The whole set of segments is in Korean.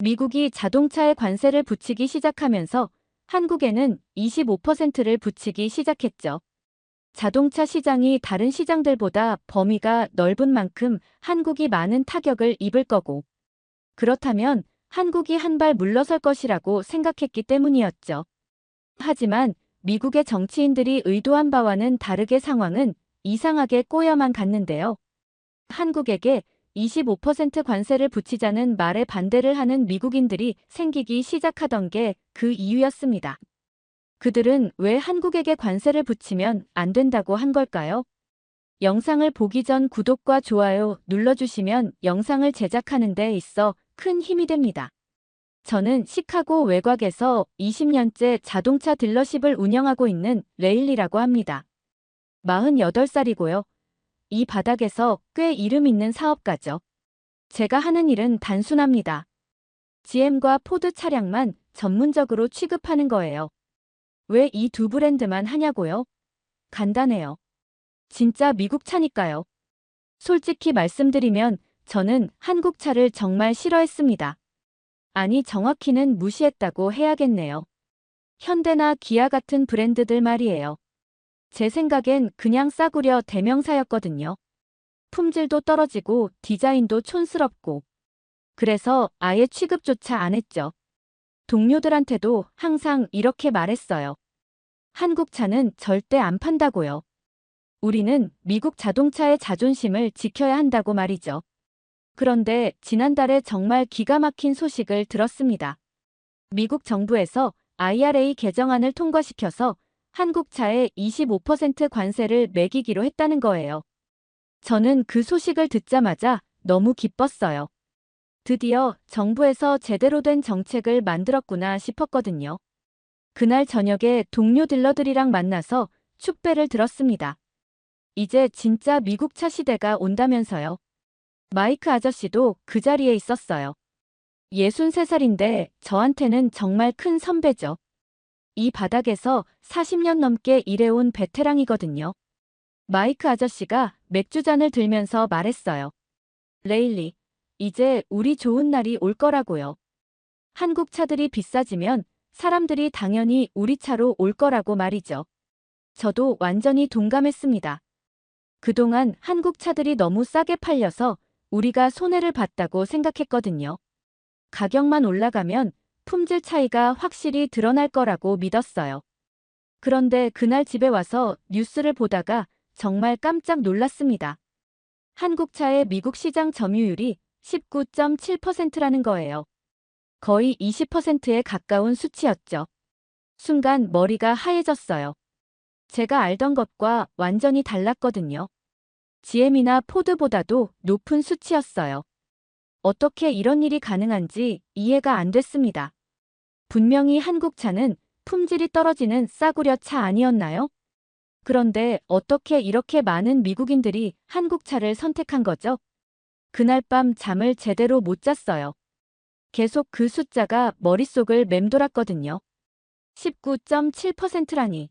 미국이 자동차에 관세를 붙이기 시작하면서 한국에는 25%를 붙이기 시작했죠. 자동차 시장이 다른 시장들보다 범위가 넓은 만큼 한국이 많은 타격을 입을 거고, 그렇다면 한국이 한 발 물러설 것이라고 생각했기 때문이었죠. 하지만 미국의 정치인들이 의도한 바와는 다르게 상황은 이상하게 꼬여만 갔는데요. 한국에게 25% 관세를 붙이자는 말에 반대를 하는 미국인들이 생기기 시작하던 게 그 이유였습니다. 그들은 왜 한국에게 관세를 붙이면 안 된다고 한 걸까요? 영상을 보기 전 구독과 좋아요 눌러주시면 영상을 제작하는 데 있어 큰 힘이 됩니다. 저는 시카고 외곽에서 20년째 자동차 딜러십을 운영하고 있는 레일리라고 합니다. 48살이고요. 이 바닥에서 꽤 이름 있는 사업가죠. 제가 하는 일은 단순합니다. GM과 포드 차량만 전문적으로 취급하는 거예요. 왜 이 두 브랜드만 하냐고요? 간단해요. 진짜 미국 차니까요. 솔직히 말씀드리면 저는 한국 차를 정말 싫어했습니다. 아니, 정확히는 무시했다고 해야겠네요. 현대나 기아 같은 브랜드들 말이에요. 제 생각엔 그냥 싸구려 대명사였거든요. 품질도 떨어지고 디자인도 촌스럽고. 그래서 아예 취급조차 안 했죠. 동료들한테도 항상 이렇게 말했어요. 한국 차는 절대 안 판다고요. 우리는 미국 자동차의 자존심을 지켜야 한다고 말이죠. 그런데 지난달에 정말 기가 막힌 소식을 들었습니다. 미국 정부에서 IRA 개정안을 통과시켜서 한국 차에 25% 관세를 매기기로 했다는 거예요. 저는 그 소식을 듣자마자 너무 기뻤어요. 드디어 정부에서 제대로 된 정책을 만들었구나 싶었거든요. 그날 저녁에 동료 딜러들이랑 만나서 축배를 들었습니다. 이제 진짜 미국 차 시대가 온다면서요. 마이크 아저씨도 그 자리에 있었어요. 63살인데 저한테는 정말 큰 선배죠. 이 바닥에서 40년 넘게 일해온 베테랑이거든요. 마이크 아저씨가 맥주잔을 들면서 말했어요. 레일리, 이제 우리 좋은 날이 올 거라고요. 한국 차들이 비싸지면 사람들이 당연히 우리 차로 올 거라고 말이죠. 저도 완전히 동감했습니다. 그동안 한국 차들이 너무 싸게 팔려서 우리가 손해를 봤다고 생각했거든요. 가격만 올라가면 품질 차이가 확실히 드러날 거라고 믿었어요. 그런데 그날 집에 와서 뉴스를 보다가 정말 깜짝 놀랐습니다. 한국 차의 미국 시장 점유율이 19.7%라는 거예요. 거의 20%에 가까운 수치였죠. 순간 머리가 하얘졌어요. 제가 알던 것과 완전히 달랐거든요. GM이나 포드보다도 높은 수치였어요. 어떻게 이런 일이 가능한지 이해가 안 됐습니다. 분명히 한국 차는 품질이 떨어지는 싸구려 차 아니었나요? 그런데 어떻게 이렇게 많은 미국인들이 한국 차를 선택한 거죠? 그날 밤 잠을 제대로 못 잤어요. 계속 그 숫자가 머릿속을 맴돌았거든요. 19.7%라니.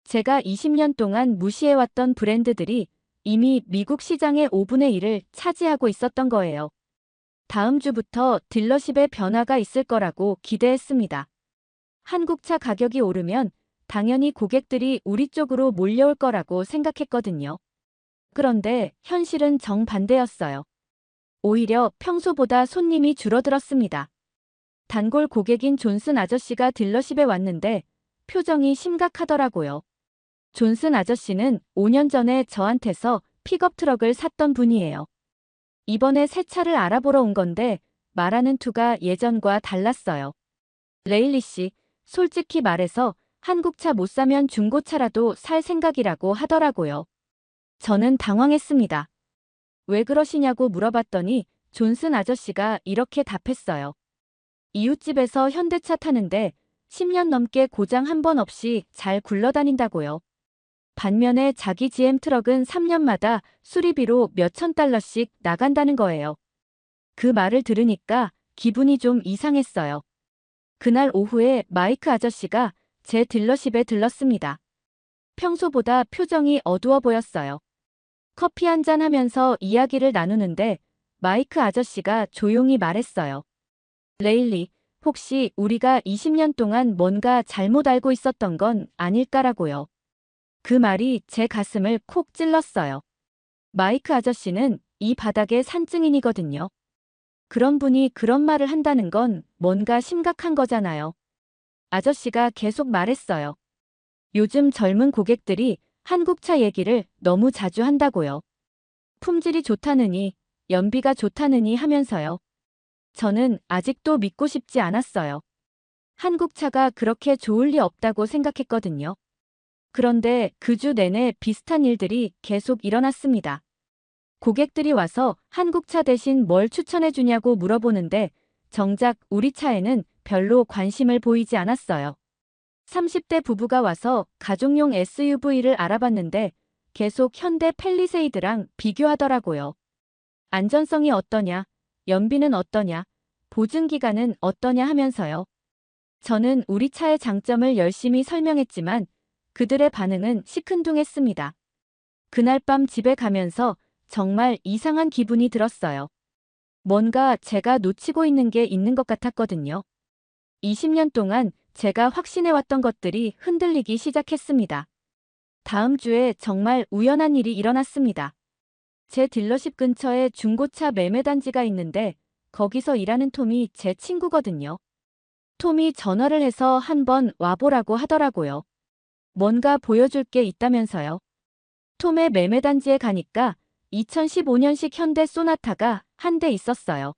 제가 20년 동안 무시해왔던 브랜드들이 이미 미국 시장의 5분의 1을 차지하고 있었던 거예요. 다음 주부터 딜러십에 변화가 있을 거라고 기대했습니다. 한국차 가격이 오르면 당연히 고객들이 우리 쪽으로 몰려올 거라고 생각했거든요. 그런데 현실은 정반대였어요. 오히려 평소보다 손님이 줄어들었습니다. 단골 고객인 존슨 아저씨가 딜러십에 왔는데 표정이 심각하더라고요. 존슨 아저씨는 5년 전에 저한테서 픽업 트럭을 샀던 분이에요. 이번에 새 차를 알아보러 온 건데 말하는 투가 예전과 달랐어요. 레일리 씨, 솔직히 말해서 한국차 못 사면 중고차라도 살 생각이라고 하더라고요. 저는 당황했습니다. 왜 그러시냐고 물어봤더니 존슨 아저씨가 이렇게 답했어요. 이웃집에서 현대차 타는데 10년 넘게 고장 한 번 없이 잘 굴러다닌다고요. 반면에 자기 GM 트럭은 3년마다 수리비로 몇천 달러씩 나간다는 거예요. 그 말을 들으니까 기분이 좀 이상했어요. 그날 오후에 마이크 아저씨가 제 딜러십에 들렀습니다. 평소보다 표정이 어두워 보였어요. 커피 한잔 하면서 이야기를 나누는데 마이크 아저씨가 조용히 말했어요. 레일리, 혹시 우리가 20년 동안 뭔가 잘못 알고 있었던 건 아닐까라고요. 그 말이 제 가슴을 콕 찔렀어요. 마이크 아저씨는 이 바닥의 산증인이거든요. 그런 분이 그런 말을 한다는 건 뭔가 심각한 거잖아요. 아저씨가 계속 말했어요. 요즘 젊은 고객들이 한국차 얘기를 너무 자주 한다고요. 품질이 좋다느니, 연비가 좋다느니 하면서요. 저는 아직도 믿고 싶지 않았어요. 한국차가 그렇게 좋을 리 없다고 생각했거든요. 그런데 그 주 내내 비슷한 일들이 계속 일어났습니다. 고객들이 와서 한국차 대신 뭘 추천해 주냐고 물어보는데 정작 우리 차에는 별로 관심을 보이지 않았어요. 30대 부부가 와서 가족용 SUV를 알아봤는데 계속 현대 팰리세이드랑 비교하더라고요. 안전성이 어떠냐, 연비는 어떠냐, 보증기간은 어떠냐 하면서요. 저는 우리 차의 장점을 열심히 설명했지만 그들의 반응은 시큰둥했습니다. 그날 밤 집에 가면서 정말 이상한 기분이 들었어요. 뭔가 제가 놓치고 있는 게 있는 것 같았거든요. 20년 동안 제가 확신해왔던 것들이 흔들리기 시작했습니다. 다음 주에 정말 우연한 일이 일어났습니다. 제 딜러십 근처에 중고차 매매단지가 있는데 거기서 일하는 톰이 제 친구거든요. 톰이 전화를 해서 한번 와보라고 하더라고요. 뭔가 보여줄 게 있다면서요. 톰의 매매단지에 가니까 2015년식 현대 소나타가 한 대 있었어요.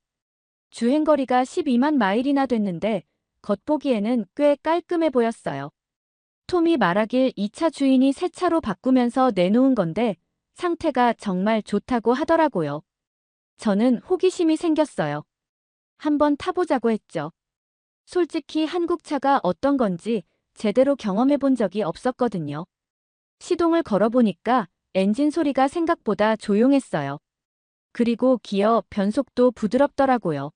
주행거리가 12만 마일이나 됐는데 겉보기에는 꽤 깔끔해 보였어요. 톰이 말하길 이 차 주인이 새 차로 바꾸면서 내놓은 건데 상태가 정말 좋다고 하더라고요. 저는 호기심이 생겼어요. 한번 타보자고 했죠. 솔직히 한국차가 어떤 건지 제대로 경험해 본 적이 없었거든요. 시동을 걸어보니까 엔진 소리가 생각보다 조용했어요. 그리고 기어, 변속도 부드럽더라고요.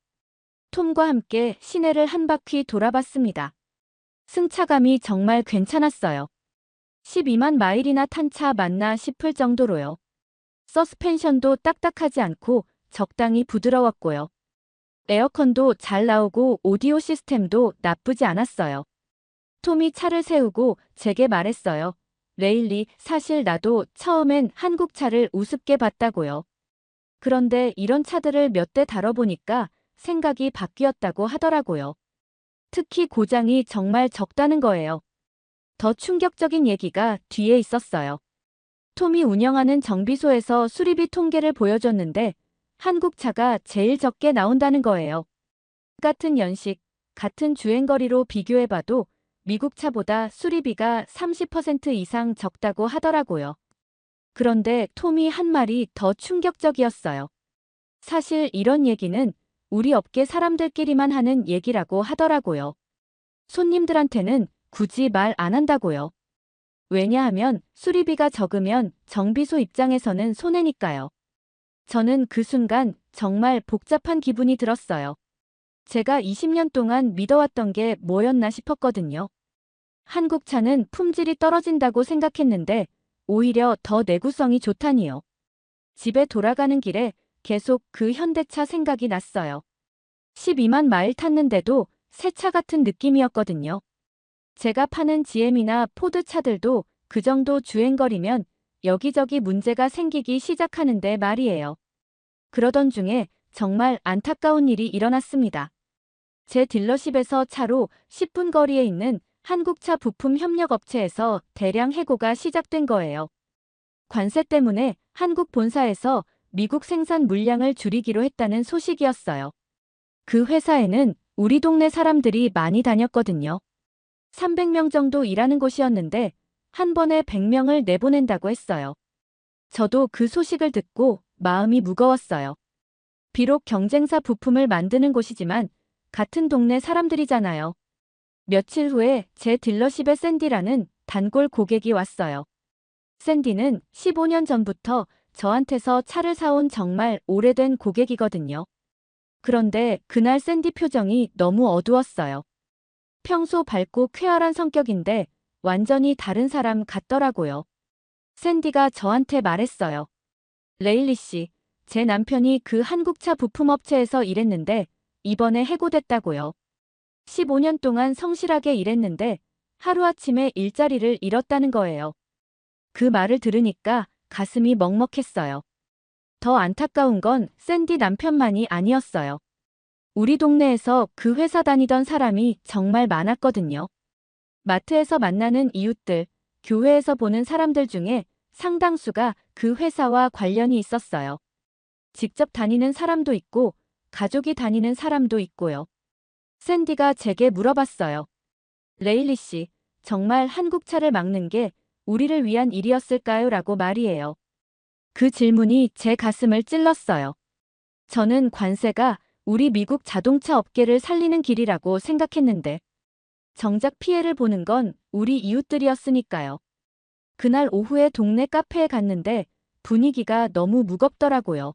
톰과 함께 시내를 한 바퀴 돌아봤습니다. 승차감이 정말 괜찮았어요. 12만 마일이나 탄 차 맞나 싶을 정도로요. 서스펜션도 딱딱하지 않고 적당히 부드러웠고요. 에어컨도 잘 나오고 오디오 시스템도 나쁘지 않았어요. 톰이 차를 세우고 제게 말했어요. 레일리, 사실 나도 처음엔 한국 차를 우습게 봤다고요. 그런데 이런 차들을 몇 대 다뤄보니까 생각이 바뀌었다고 하더라고요. 특히 고장이 정말 적다는 거예요. 더 충격적인 얘기가 뒤에 있었어요. 톰이 운영하는 정비소에서 수리비 통계를 보여줬는데 한국 차가 제일 적게 나온다는 거예요. 같은 연식, 같은 주행거리로 비교해봐도 미국 차보다 수리비가 30% 이상 적다고 하더라고요. 그런데 톰이 한 말이 더 충격적이었어요. 사실 이런 얘기는 우리 업계 사람들끼리만 하는 얘기라고 하더라고요. 손님들한테는 굳이 말 안 한다고요. 왜냐하면 수리비가 적으면 정비소 입장에서는 손해니까요. 저는 그 순간 정말 복잡한 기분이 들었어요. 제가 20년 동안 믿어왔던 게 뭐였나 싶었거든요. 한국 차는 품질이 떨어진다고 생각했는데 오히려 더 내구성이 좋다니요. 집에 돌아가는 길에 계속 그 현대차 생각이 났어요. 12만 마일 탔는데도 새 차 같은 느낌이었거든요. 제가 파는 GM이나 포드 차들도 그 정도 주행거리면 여기저기 문제가 생기기 시작하는데 말이에요. 그러던 중에 정말 안타까운 일이 일어났습니다. 제 딜러십에서 차로 10분 거리에 있는 한국차 부품 협력업체에서 대량 해고가 시작된 거예요. 관세 때문에 한국 본사에서 미국 생산 물량을 줄이기로 했다는 소식이었어요. 그 회사에는 우리 동네 사람들이 많이 다녔거든요. 300명 정도 일하는 곳이었는데 한 번에 100명을 내보낸다고 했어요. 저도 그 소식을 듣고 마음이 무거웠어요. 비록 경쟁사 부품을 만드는 곳이지만 같은 동네 사람들이잖아요. 며칠 후에 제 딜러십에 샌디라는 단골 고객이 왔어요. 샌디는 15년 전부터 저한테서 차를 사온 정말 오래된 고객이거든요. 그런데 그날 샌디 표정이 너무 어두웠어요. 평소 밝고 쾌활한 성격인데 완전히 다른 사람 같더라고요. 샌디가 저한테 말했어요. 레일리 씨, 제 남편이 그 한국차 부품업체에서 일했는데 이번에 해고됐다고요. 15년 동안 성실하게 일했는데 하루아침에 일자리를 잃었다는 거예요. 그 말을 들으니까 가슴이 먹먹했어요. 더 안타까운 건 샌디 남편만이 아니었어요. 우리 동네에서 그 회사 다니던 사람이 정말 많았거든요. 마트에서 만나는 이웃들, 교회에서 보는 사람들 중에 상당수가 그 회사와 관련이 있었어요. 직접 다니는 사람도 있고, 가족이 다니는 사람도 있고요. 샌디가 제게 물어봤어요. 레일리 씨, 정말 한국차를 막는 게 우리를 위한 일이었을까요? 라고 말이에요. 그 질문이 제 가슴을 찔렀어요. 저는 관세가 우리 미국 자동차 업계를 살리는 길이라고 생각했는데, 정작 피해를 보는 건 우리 이웃들이었으니까요. 그날 오후에 동네 카페에 갔는데 분위기가 너무 무겁더라고요.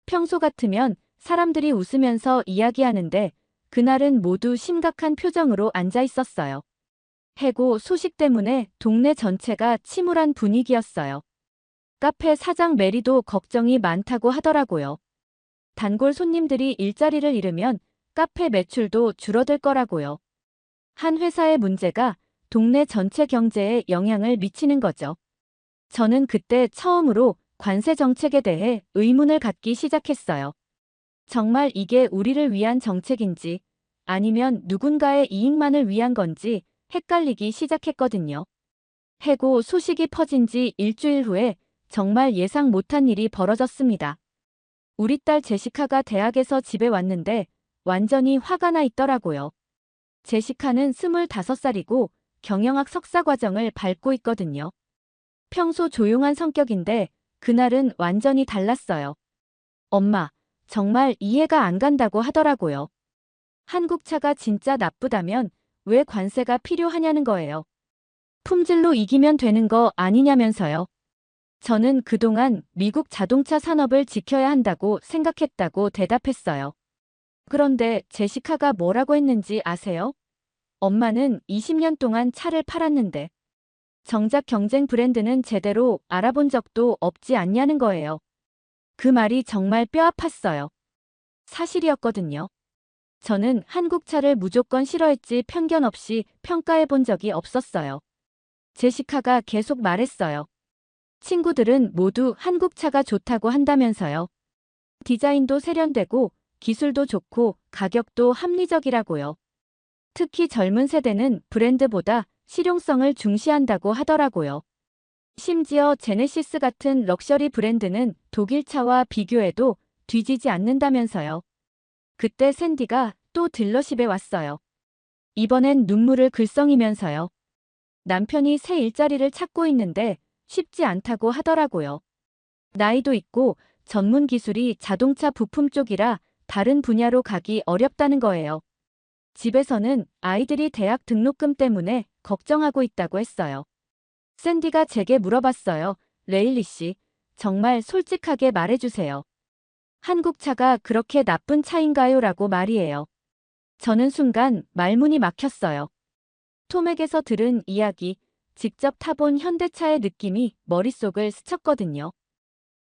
평소 같으면 사람들이 웃으면서 이야기하는데 그날은 모두 심각한 표정으로 앉아 있었어요. 해고 소식 때문에 동네 전체가 침울한 분위기였어요. 카페 사장 메리도 걱정이 많다고 하더라고요. 단골 손님들이 일자리를 잃으면 카페 매출도 줄어들 거라고요. 한 회사의 문제가 동네 전체 경제에 영향을 미치는 거죠. 저는 그때 처음으로 관세 정책에 대해 의문을 갖기 시작했어요. 정말 이게 우리를 위한 정책인지 아니면 누군가의 이익만을 위한 건지 헷갈리기 시작했거든요. 해고 소식이 퍼진 지 일주일 후에 정말 예상 못한 일이 벌어졌습니다. 우리 딸 제시카가 대학에서 집에 왔는데 완전히 화가 나 있더라고요. 제시카는 25살이고 경영학 석사 과정을 밟고 있거든요. 평소 조용한 성격인데 그날은 완전히 달랐어요. 엄마, 정말 이해가 안 간다고 하더라고요. 한국차가 진짜 나쁘다면 왜 관세가 필요하냐는 거예요. 품질로 이기면 되는 거 아니냐면서요. 저는 그동안 미국 자동차 산업을 지켜야 한다고 생각했다고 대답했어요. 그런데 제시카가 뭐라고 했는지 아세요? 엄마는 20년 동안 차를 팔았는데 정작 경쟁 브랜드는 제대로 알아본 적도 없지 않냐는 거예요. 그 말이 정말 뼈 아팠어요. 사실이었거든요. 저는 한국차를 무조건 싫어했지 편견 없이 평가해 본 적이 없었어요. 제시카가 계속 말했어요. 친구들은 모두 한국차가 좋다고 한다면서요. 디자인도 세련되고 기술도 좋고 가격도 합리적이라고요. 특히 젊은 세대는 브랜드보다 실용성을 중시한다고 하더라고요. 심지어 제네시스 같은 럭셔리 브랜드는 독일차와 비교해도 뒤지지 않는다면서요. 그때 샌디가 또 딜러십에 왔어요. 이번엔 눈물을 글썽이면서요. 남편이 새 일자리를 찾고 있는데 쉽지 않다고 하더라고요. 나이도 있고 전문 기술이 자동차 부품 쪽이라 다른 분야로 가기 어렵다는 거예요. 집에서는 아이들이 대학 등록금 때문에 걱정하고 있다고 했어요. 샌디가 제게 물어봤어요. 레일리 씨, 정말 솔직하게 말해주세요. 한국차가 그렇게 나쁜 차인가요? 라고 말이에요. 저는 순간 말문이 막혔어요. 토맥에서 들은 이야기, 직접 타본 현대차의 느낌이 머릿속을 스쳤거든요.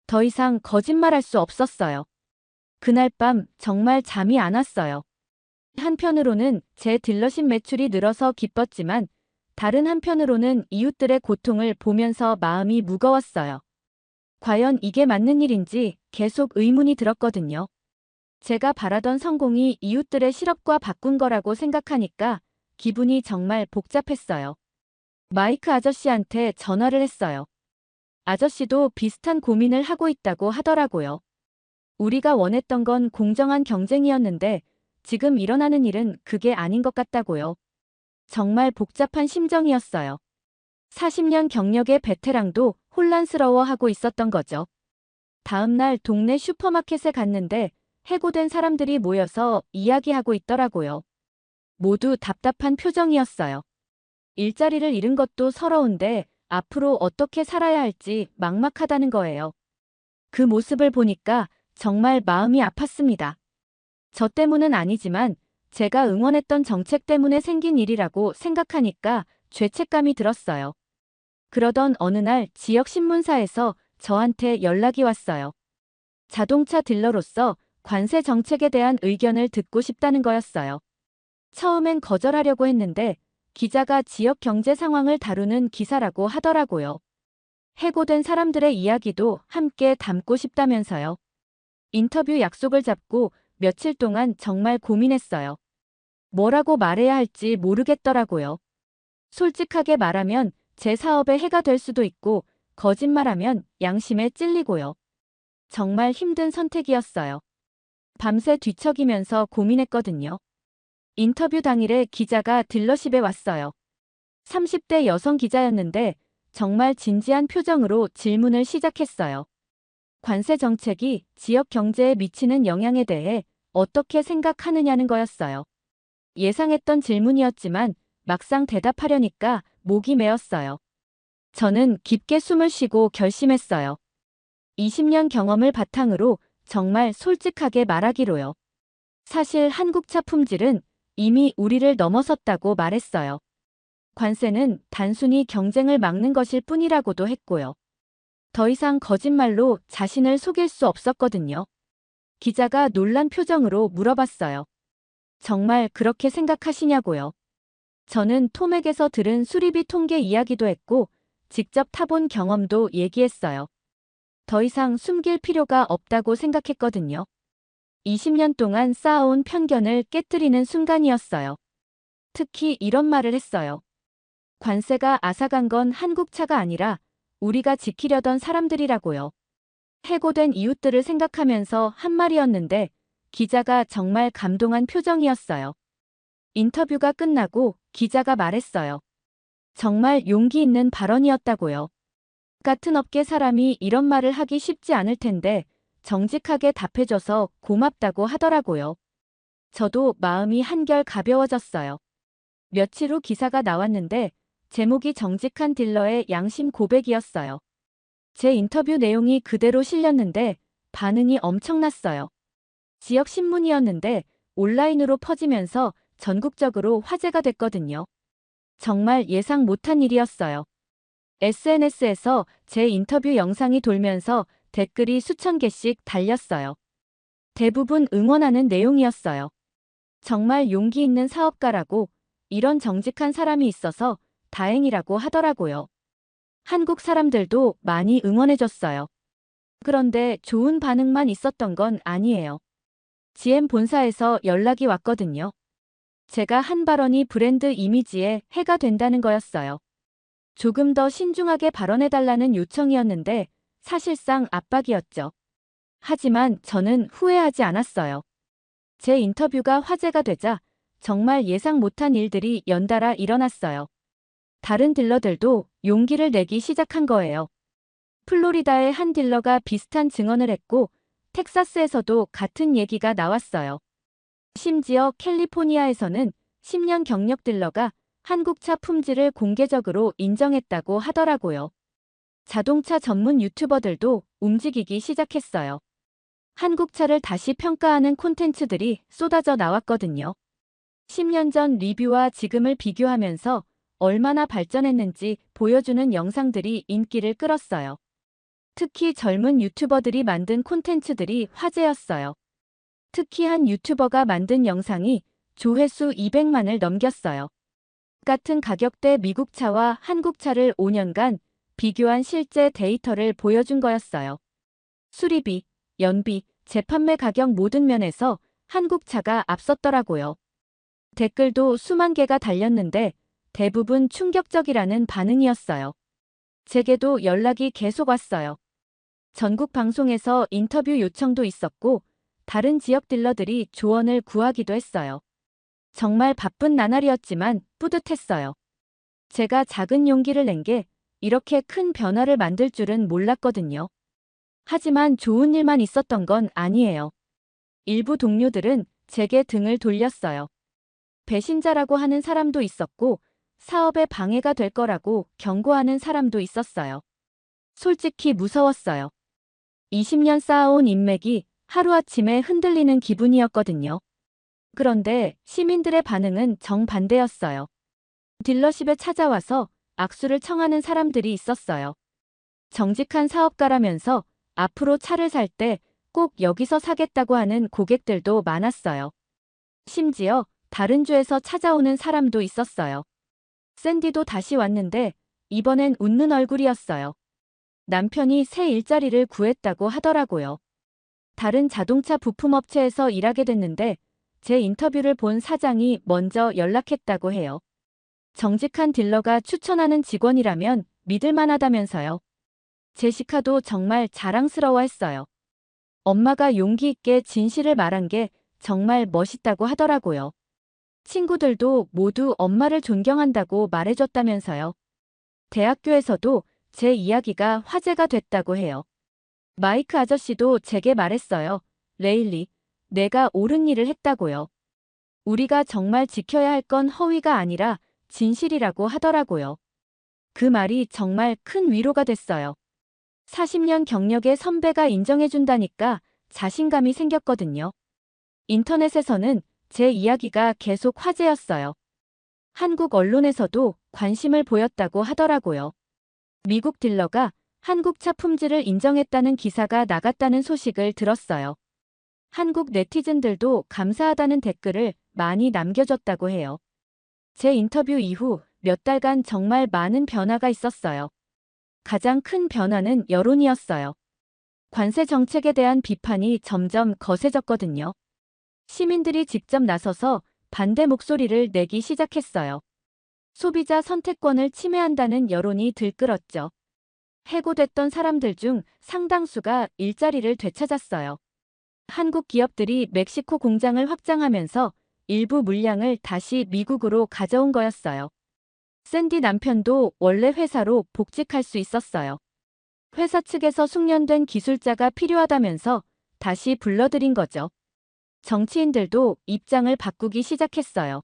더 이상 거짓말할 수 없었어요. 그날 밤 정말 잠이 안 왔어요. 한편으로는 제 딜러십 매출이 늘어서 기뻤지만 다른 한편으로는 이웃들의 고통을 보면서 마음이 무거웠어요. 과연 이게 맞는 일인지 계속 의문이 들었거든요. 제가 바라던 성공이 이웃들의 실업과 바꾼 거라고 생각하니까 기분이 정말 복잡했어요. 마이크 아저씨한테 전화를 했어요. 아저씨도 비슷한 고민을 하고 있다고 하더라고요. 우리가 원했던 건 공정한 경쟁이었는데 지금 일어나는 일은 그게 아닌 것 같다고요. 정말 복잡한 심정이었어요. 40년 경력의 베테랑도 혼란스러워하고 있었던 거죠. 다음 날 동네 슈퍼마켓에 갔는데 해고된 사람들이 모여서 이야기하고 있더라고요. 모두 답답한 표정이었어요. 일자리를 잃은 것도 서러운데 앞으로 어떻게 살아야 할지 막막하다는 거예요. 그 모습을 보니까 정말 마음이 아팠습니다. 저 때문은 아니지만 제가 응원했던 정책 때문에 생긴 일이라고 생각하니까 죄책감이 들었어요. 그러던 어느 날 지역 신문사에서 저한테 연락이 왔어요. 자동차 딜러로서 관세 정책에 대한 의견을 듣고 싶다는 거였어요. 처음엔 거절하려고 했는데 기자가 지역 경제 상황을 다루는 기사라고 하더라고요. 해고된 사람들의 이야기도 함께 담고 싶다면서요. 인터뷰 약속을 잡고 며칠 동안 정말 고민했어요. 뭐라고 말해야 할지 모르겠더라고요. 솔직하게 말하면 제 사업에 해가 될 수도 있고 거짓말하면 양심에 찔리고요. 정말 힘든 선택이었어요. 밤새 뒤척이면서 고민했거든요. 인터뷰 당일에 기자가 딜러십에 왔어요. 30대 여성 기자였는데 정말 진지한 표정으로 질문을 시작했어요. 관세 정책이 지역 경제에 미치는 영향에 대해 어떻게 생각하느냐는 거였어요. 예상했던 질문이었지만 막상 대답하려니까 목이 메었어요. 저는 깊게 숨을 쉬고 결심했어요. 20년 경험을 바탕으로 정말 솔직하게 말하기로요. 사실 한국차 품질은 이미 우리를 넘어섰다고 말했어요. 관세는 단순히 경쟁을 막는 것일 뿐이라고도 했고요. 더 이상 거짓말로 자신을 속일 수 없었거든요. 기자가 놀란 표정으로 물어봤어요. 정말 그렇게 생각하시냐고요. 저는 토맥에서 들은 수리비 통계 이야기도 했고 직접 타본 경험도 얘기했어요. 더 이상 숨길 필요가 없다고 생각했거든요. 20년 동안 쌓아온 편견을 깨뜨리는 순간이었어요. 특히 이런 말을 했어요. 관세가 앗아간 건 한국차가 아니라 우리가 지키려던 사람들이라고요. 해고된 이웃들을 생각하면서 한 말이었는데 기자가 정말 감동한 표정이었어요. 인터뷰가 끝나고 기자가 말했어요. 정말 용기 있는 발언이었다고요. 같은 업계 사람이 이런 말을 하기 쉽지 않을 텐데 정직하게 답해줘서 고맙다고 하더라고요. 저도 마음이 한결 가벼워졌어요. 며칠 후 기사가 나왔는데 제목이 정직한 딜러의 양심 고백이었어요. 제 인터뷰 내용이 그대로 실렸는데 반응이 엄청났어요. 지역 신문이었는데 온라인으로 퍼지면서 전국적으로 화제가 됐거든요. 정말 예상 못한 일이었어요. SNS에서 제 인터뷰 영상이 돌면서 댓글이 수천 개씩 달렸어요. 대부분 응원하는 내용이었어요. 정말 용기 있는 사업가라고 이런 정직한 사람이 있어서 다행이라고 하더라고요. 한국 사람들도 많이 응원해줬어요. 그런데 좋은 반응만 있었던 건 아니에요. GM 본사에서 연락이 왔거든요. 제가 한 발언이 브랜드 이미지에 해가 된다는 거였어요. 조금 더 신중하게 발언해달라는 요청이었는데 사실상 압박이었죠. 하지만 저는 후회하지 않았어요. 제 인터뷰가 화제가 되자 정말 예상 못한 일들이 연달아 일어났어요. 다른 딜러들도 용기를 내기 시작한 거예요. 플로리다의 한 딜러가 비슷한 증언을 했고 텍사스에서도 같은 얘기가 나왔어요. 심지어 캘리포니아에서는 10년 경력 딜러가 한국차 품질을 공개적으로 인정했다고 하더라고요. 자동차 전문 유튜버들도 움직이기 시작했어요. 한국차를 다시 평가하는 콘텐츠들이 쏟아져 나왔거든요. 10년 전 리뷰와 지금을 비교하면서 얼마나 발전했는지 보여주는 영상들이 인기를 끌었어요. 특히 젊은 유튜버들이 만든 콘텐츠들이 화제였어요. 특히 한 유튜버가 만든 영상이 조회수 200만을 넘겼어요. 같은 가격대 미국 차와 한국 차를 5년간 비교한 실제 데이터를 보여준 거였어요. 수리비, 연비, 재판매 가격 모든 면에서 한국 차가 앞섰더라고요. 댓글도 수만 개가 달렸는데 대부분 충격적이라는 반응이었어요. 제게도 연락이 계속 왔어요. 전국 방송에서 인터뷰 요청도 있었고 다른 지역 딜러들이 조언을 구하기도 했어요. 정말 바쁜 나날이었지만 뿌듯했어요. 제가 작은 용기를 낸 게 이렇게 큰 변화를 만들 줄은 몰랐거든요. 하지만 좋은 일만 있었던 건 아니에요. 일부 동료들은 제게 등을 돌렸어요. 배신자라고 하는 사람도 있었고 사업에 방해가 될 거라고 경고하는 사람도 있었어요. 솔직히 무서웠어요. 20년 쌓아온 인맥이 하루아침에 흔들리는 기분이었거든요. 그런데 시민들의 반응은 정반대였어요. 딜러십에 찾아와서 악수를 청하는 사람들이 있었어요. 정직한 사업가라면서 앞으로 차를 살 때 꼭 여기서 사겠다고 하는 고객들도 많았어요. 심지어 다른 주에서 찾아오는 사람도 있었어요. 샌디도 다시 왔는데 이번엔 웃는 얼굴이었어요. 남편이 새 일자리를 구했다고 하더라고요. 다른 자동차 부품업체에서 일하게 됐는데 제 인터뷰를 본 사장이 먼저 연락했다고 해요. 정직한 딜러가 추천하는 직원이라면 믿을 만하다면서요. 제시카도 정말 자랑스러워했어요. 엄마가 용기 있게 진실을 말한 게 정말 멋있다고 하더라고요. 친구들도 모두 엄마를 존경한다고 말해줬다면서요. 대학교에서도 제 이야기가 화제가 됐다고 해요. 마이크 아저씨도 제게 말했어요. 레일리, 내가 옳은 일을 했다고요. 우리가 정말 지켜야 할 건 허위가 아니라 진실이라고 하더라고요. 그 말이 정말 큰 위로가 됐어요. 40년 경력의 선배가 인정해준다니까 자신감이 생겼거든요. 인터넷에서는 제 이야기가 계속 화제였어요. 한국 언론에서도 관심을 보였다고 하더라고요. 미국 딜러가 한국 차 품질을 인정했다는 기사가 나갔다는 소식을 들었어요. 한국 네티즌들도 감사하다는 댓글을 많이 남겨줬다고 해요. 제 인터뷰 이후 몇 달간 정말 많은 변화가 있었어요. 가장 큰 변화는 여론이었어요. 관세 정책에 대한 비판이 점점 거세졌거든요. 시민들이 직접 나서서 반대 목소리를 내기 시작했어요. 소비자 선택권을 침해한다는 여론이 들끓었죠. 해고됐던 사람들 중 상당수가 일자리를 되찾았어요. 한국 기업들이 멕시코 공장을 확장하면서 일부 물량을 다시 미국으로 가져온 거였어요. 샌디 남편도 원래 회사로 복직할 수 있었어요. 회사 측에서 숙련된 기술자가 필요하다면서 다시 불러들인 거죠. 정치인들도 입장을 바꾸기 시작했어요.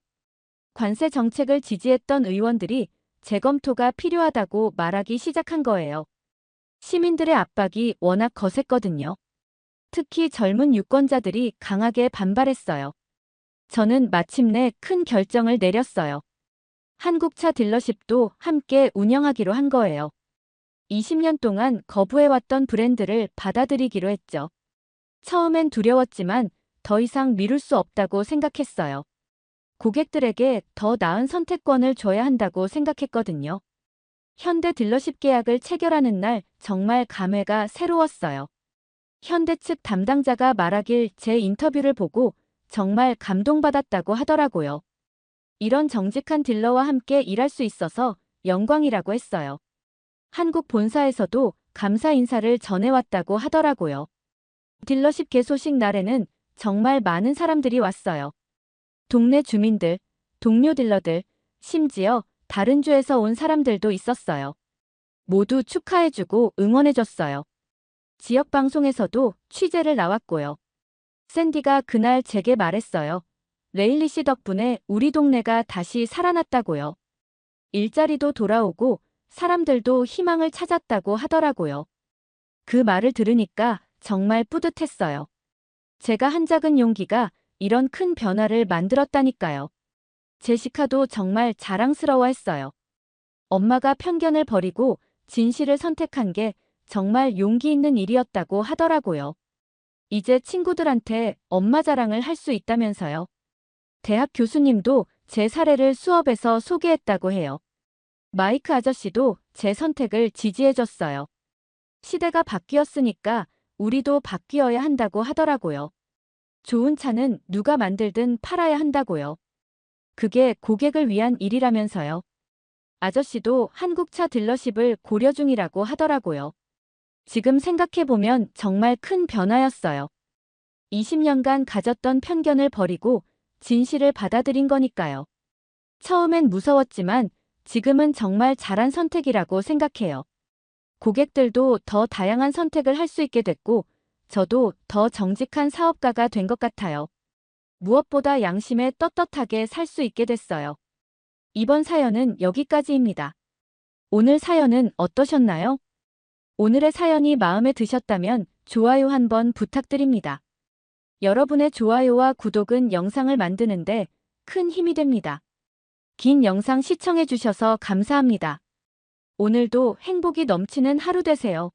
관세 정책을 지지했던 의원들이 재검토가 필요하다고 말하기 시작한 거예요. 시민들의 압박이 워낙 거셌거든요. 특히 젊은 유권자들이 강하게 반발했어요. 저는 마침내 큰 결정을 내렸어요. 한국차 딜러십도 함께 운영하기로 한 거예요. 20년 동안 거부해왔던 브랜드를 받아들이기로 했죠. 처음엔 두려웠지만 더 이상 미룰 수 없다고 생각했어요. 고객들에게 더 나은 선택권을 줘야 한다고 생각했거든요. 현대 딜러십 계약을 체결하는 날 정말 감회가 새로웠어요. 현대 측 담당자가 말하길 제 인터뷰를 보고 정말 감동받았다고 하더라고요. 이런 정직한 딜러와 함께 일할 수 있어서 영광이라고 했어요. 한국 본사에서도 감사 인사를 전해왔다고 하더라고요. 딜러십 개소식 날에는 정말 많은 사람들이 왔어요. 동네 주민들, 동료 딜러들, 심지어 다른 주에서 온 사람들도 있었어요. 모두 축하해주고 응원해줬어요. 지역 방송에서도 취재를 나왔고요. 샌디가 그날 제게 말했어요. 레일리 씨 덕분에 우리 동네가 다시 살아났다고요. 일자리도 돌아오고 사람들도 희망을 찾았다고 하더라고요. 그 말을 들으니까 정말 뿌듯했어요. 제가 한 작은 용기가 이런 큰 변화를 만들었다니까요. 제시카도 정말 자랑스러워했어요. 엄마가 편견을 버리고 진실을 선택한 게 정말 용기 있는 일이었다고 하더라고요. 이제 친구들한테 엄마 자랑을 할 수 있다면서요. 대학 교수님도 제 사례를 수업에서 소개했다고 해요. 마이크 아저씨도 제 선택을 지지해줬어요. 시대가 바뀌었으니까 우리도 바뀌어야 한다고 하더라고요. 좋은 차는 누가 만들든 팔아야 한다고요. 그게 고객을 위한 일이라면서요. 아저씨도 한국차 딜러십을 고려 중이라고 하더라고요. 지금 생각해보면 정말 큰 변화였어요. 20년간 가졌던 편견을 버리고 진실을 받아들인 거니까요. 처음엔 무서웠지만 지금은 정말 잘한 선택이라고 생각해요. 고객들도 더 다양한 선택을 할 수 있게 됐고 저도 더 정직한 사업가가 된 것 같아요. 무엇보다 양심에 떳떳하게 살 수 있게 됐어요. 이번 사연은 여기까지입니다. 오늘 사연은 어떠셨나요? 오늘의 사연이 마음에 드셨다면 좋아요 한번 부탁드립니다. 여러분의 좋아요와 구독은 영상을 만드는데 큰 힘이 됩니다. 긴 영상 시청해주셔서 감사합니다. 오늘도 행복이 넘치는 하루 되세요.